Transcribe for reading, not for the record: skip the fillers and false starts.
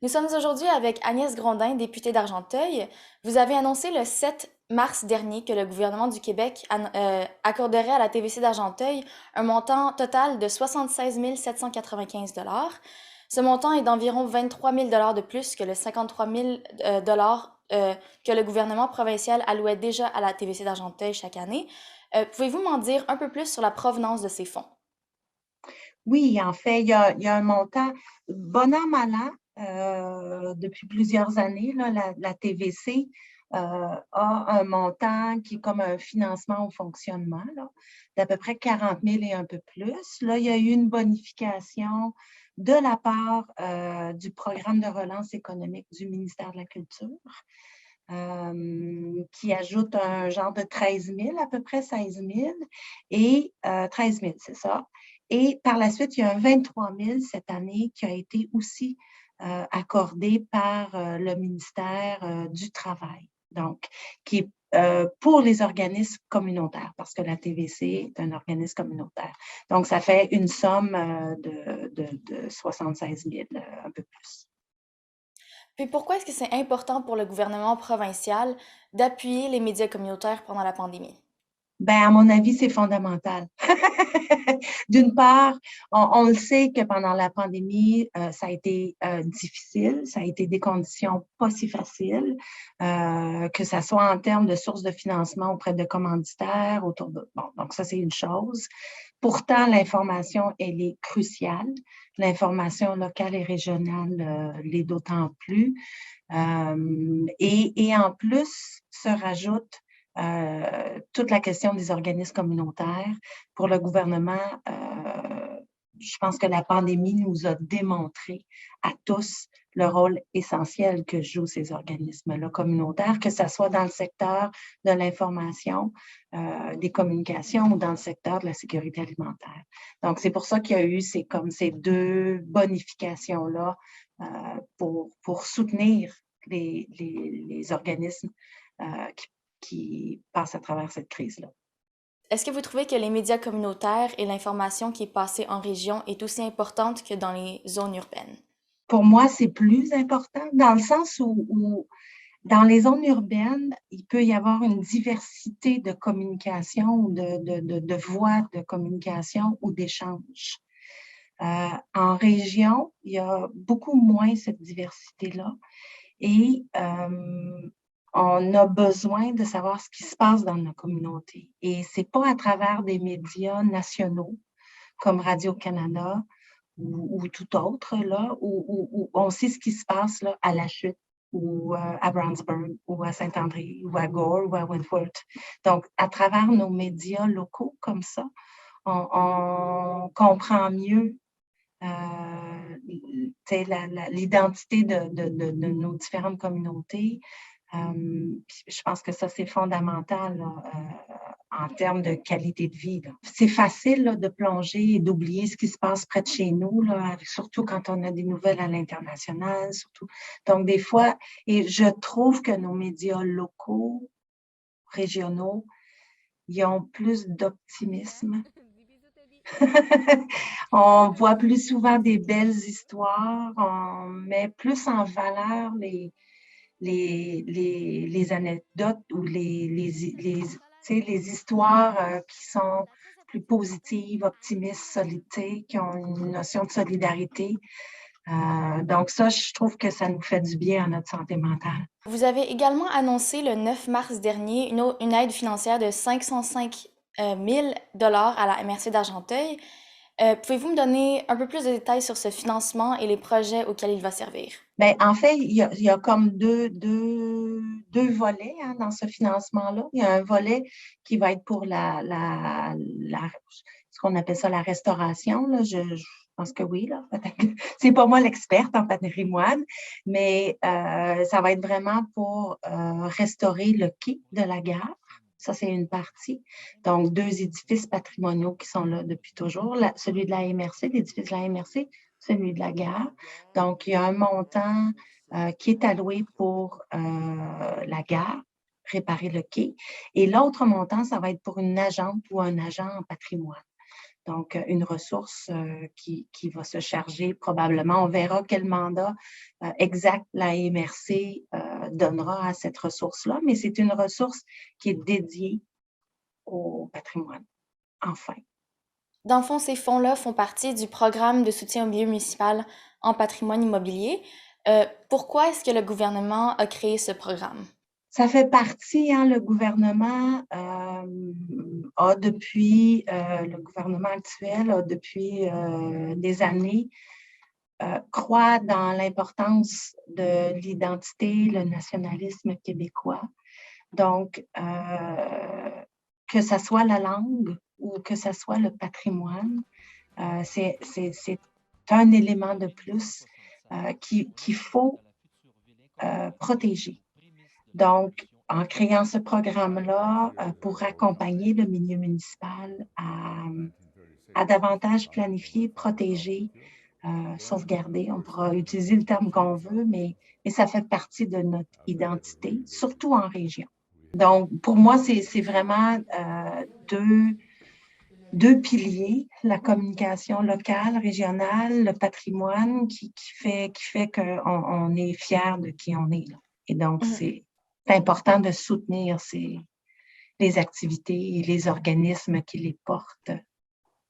Nous sommes aujourd'hui avec Agnès Grondin, députée d'Argenteuil. Vous avez annoncé le 7 mars dernier que le gouvernement du Québec accorderait à la TVC d'Argenteuil un montant total de 76 795 Ce montant est d'environ 23 000 de plus que le 53 000 que le gouvernement provincial allouait déjà à la TVC d'Argenteuil chaque année. Pouvez-vous m'en dire un peu plus sur la provenance de ces fonds? Oui, en fait, il y a un montant, bon an, mal an, depuis plusieurs années, là, la TVC a un montant qui est comme un financement au fonctionnement, là, d'à peu près 40 000 et un peu plus. Là, il y a eu une bonification de la part du programme de relance économique du ministère de la Culture, qui ajoute un genre de 13 000, à peu près 16 000, et 13 000, c'est ça. Et par la suite, il y a un 23 000 cette année qui a été aussi accordé par le ministère du Travail, donc qui est pour les organismes communautaires, parce que la TVC est un organisme communautaire. Donc, ça fait une somme de 76 000, un peu plus. Puis pourquoi est-ce que c'est important pour le gouvernement provincial d'appuyer les médias communautaires pendant la pandémie? Ben, à mon avis, c'est fondamental. D'une part, on le sait que pendant la pandémie, ça a été difficile, ça a été des conditions pas si faciles, que ça soit en termes de sources de financement auprès de commanditaires, autour de... Bon, donc ça, c'est une chose. Pourtant, l'information, elle est cruciale. L'information locale et régionale l'est d'autant plus. Et en plus, se rajoute toute la question des organismes communautaires. Pour le gouvernement, je pense que la pandémie nous a démontré à tous le rôle essentiel que jouent ces organismes-là communautaires, que ce soit dans le secteur de l'information, des communications ou dans le secteur de la sécurité alimentaire. Donc, c'est pour ça qu'il y a eu ces deux bonifications-là pour soutenir les organismes euh, qui passent à travers cette crise-là. Est-ce que vous trouvez que les médias communautaires et l'information qui est passée en région est aussi importante que dans les zones urbaines? Pour moi, c'est plus important dans le sens où dans les zones urbaines, il peut y avoir une diversité de communication ou de voies de communication ou d'échange. En région, il y a beaucoup moins cette diversité-là et on a besoin de savoir ce qui se passe dans nos communautés. Et ce n'est pas à travers des médias nationaux comme Radio-Canada ou tout autre, là, où on sait ce qui se passe là, à La Chute ou à Brownsburg ou à Saint-André ou à Gore ou à Wentworth. Donc, à travers nos médias locaux comme ça, on comprend mieux l'identité de nos différentes communautés. Je pense que ça, c'est fondamental là, en termes de qualité de vie. C'est facile là, de plonger et d'oublier ce qui se passe près de chez nous, là, surtout quand on a des nouvelles à l'international. Surtout. Donc, des fois, et je trouve que nos médias locaux, régionaux, ils ont plus d'optimisme. On voit plus souvent des belles histoires, on met plus en valeur les anecdotes ou les histoires qui sont plus positives, optimistes, solides, qui ont une notion de solidarité. Donc ça, je trouve que ça nous fait du bien à notre santé mentale. Vous avez également annoncé le 9 mars dernier une aide financière de 505 000 à la MRC d'Argenteuil. Pouvez-vous me donner un peu plus de détails sur ce financement et les projets auxquels il va servir? Bien, en fait, il y a comme deux volets hein, dans ce financement-là. Il y a un volet qui va être pour ce qu'on appelle ça la restauration. Là. Je pense que oui, là. C'est pas moi l'experte en patrimoine, mais ça va être vraiment pour restaurer le quai de la gare. Ça, c'est une partie. Donc, deux édifices patrimoniaux qui sont là depuis toujours. Celui de la MRC, l'édifice de la MRC, celui de la gare. Donc, il y a un montant qui est alloué pour la gare, réparer le quai. Et l'autre montant, ça va être pour une agente ou un agent en patrimoine. Donc, une ressource qui va se charger probablement. On verra quel mandat exact la MRC donnera à cette ressource-là, mais c'est une ressource qui est dédiée au patrimoine, enfin. Dans le fond, ces fonds-là font partie du programme de soutien au milieu municipal en patrimoine immobilier. Pourquoi est-ce que le gouvernement a créé ce programme? Ça fait partie, hein, le gouvernement le gouvernement actuel a depuis des années croit dans l'importance de l'identité, le nationalisme québécois. Donc, que ce soit la langue ou que ce soit le patrimoine, c'est un élément de plus qu'il faut protéger. Donc, en créant ce programme-là pour accompagner le milieu municipal à davantage planifier, protéger, sauvegarder, on pourra utiliser le terme qu'on veut, mais ça fait partie de notre identité, surtout en région. Donc, pour moi, c'est vraiment deux piliers, la communication locale, régionale, le patrimoine qui fait qu'on est fier de qui on est, là. Et donc, c'est important de soutenir les activités et les organismes qui les portent